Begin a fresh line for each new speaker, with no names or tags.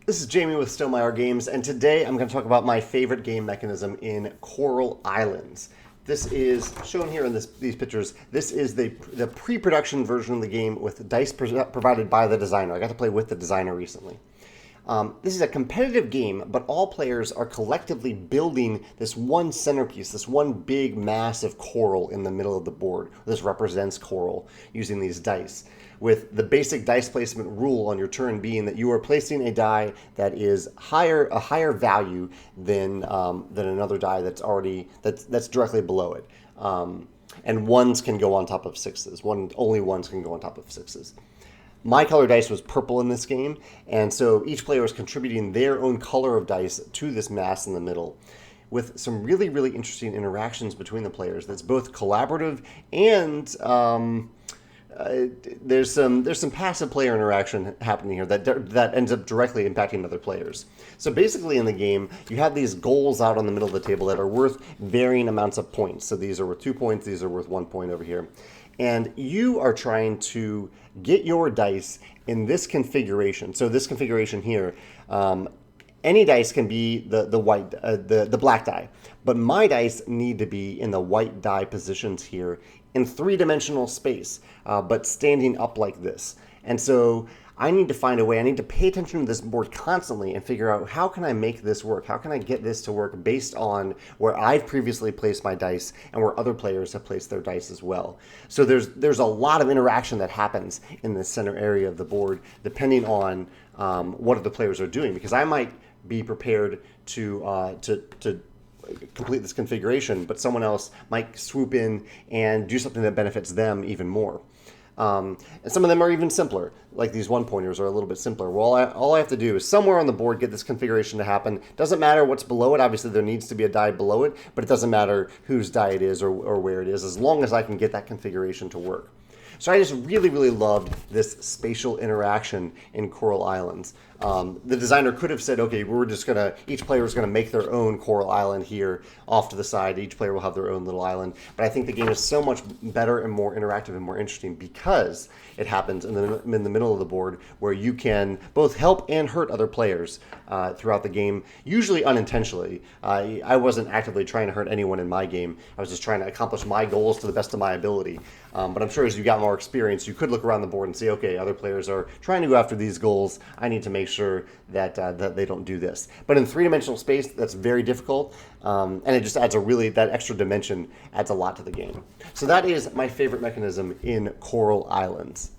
This is Jamey with Stonemaier Games, and today I'm going to talk about my favorite game mechanism in Coral Islands. This is shown here in these pictures. This is the pre-production version of the game with dice provided by the designer. I got to play with the designer recently. This is a competitive game, but all players are collectively building this one centerpiece, this one big massive coral in the middle of the board. This represents coral using these dice, with the basic dice placement rule on your turn being that you are placing a die that is a higher value than another die that's directly below it. And ones can go on top of sixes. Only ones can go on top of sixes. My color dice was purple in this game, and so each player is contributing their own color of dice to this mass in the middle, with some really, really interesting interactions between the players. That's both collaborative and there's some passive player interaction happening here that ends up directly impacting other players. So basically in the game, you have these goals out on the middle of the table that are worth varying amounts of points. So these are worth 2 points, these are worth 1 point over here. And you are trying to get your dice in this configuration. So this configuration here, any dice can be the black die, but my dice need to be in the white die positions here in three-dimensional space, but standing up like this. And so I need to find a way, I need to pay attention to this board constantly and figure out how can I make this work? How can I get this to work based on where I've previously placed my dice and where other players have placed their dice as well. So there's a lot of interaction that happens in the center area of the board depending on what other players are doing, because I might be prepared to complete this configuration, but someone else might swoop in and do something that benefits them even more. And some of them are even simpler, like these one-pointers are a little bit simpler. Well, all I have to do is somewhere on the board get this configuration to happen. Doesn't matter what's below it. Obviously, there needs to be a die below it, but it doesn't matter whose die it is or where it is, as long as I can get that configuration to work. So I just really, really loved this spatial interaction in Coral Islands. The designer could have said, okay, each player is going to make their own Coral Island here off to the side. Each player will have their own little island. But I think the game is so much better and more interactive and more interesting because it happens in the middle of the board, where you can both help and hurt other players throughout the game, usually unintentionally. I wasn't actively trying to hurt anyone in my game. I was just trying to accomplish my goals to the best of my ability. But I'm sure as you got more experience, you could look around the board and say, okay, other players are trying to go after these goals. I need to make sure that they don't do this. But in three-dimensional space, that's very difficult, and it just adds that extra dimension adds a lot to the game. So that is my favorite mechanism in Coral Islands.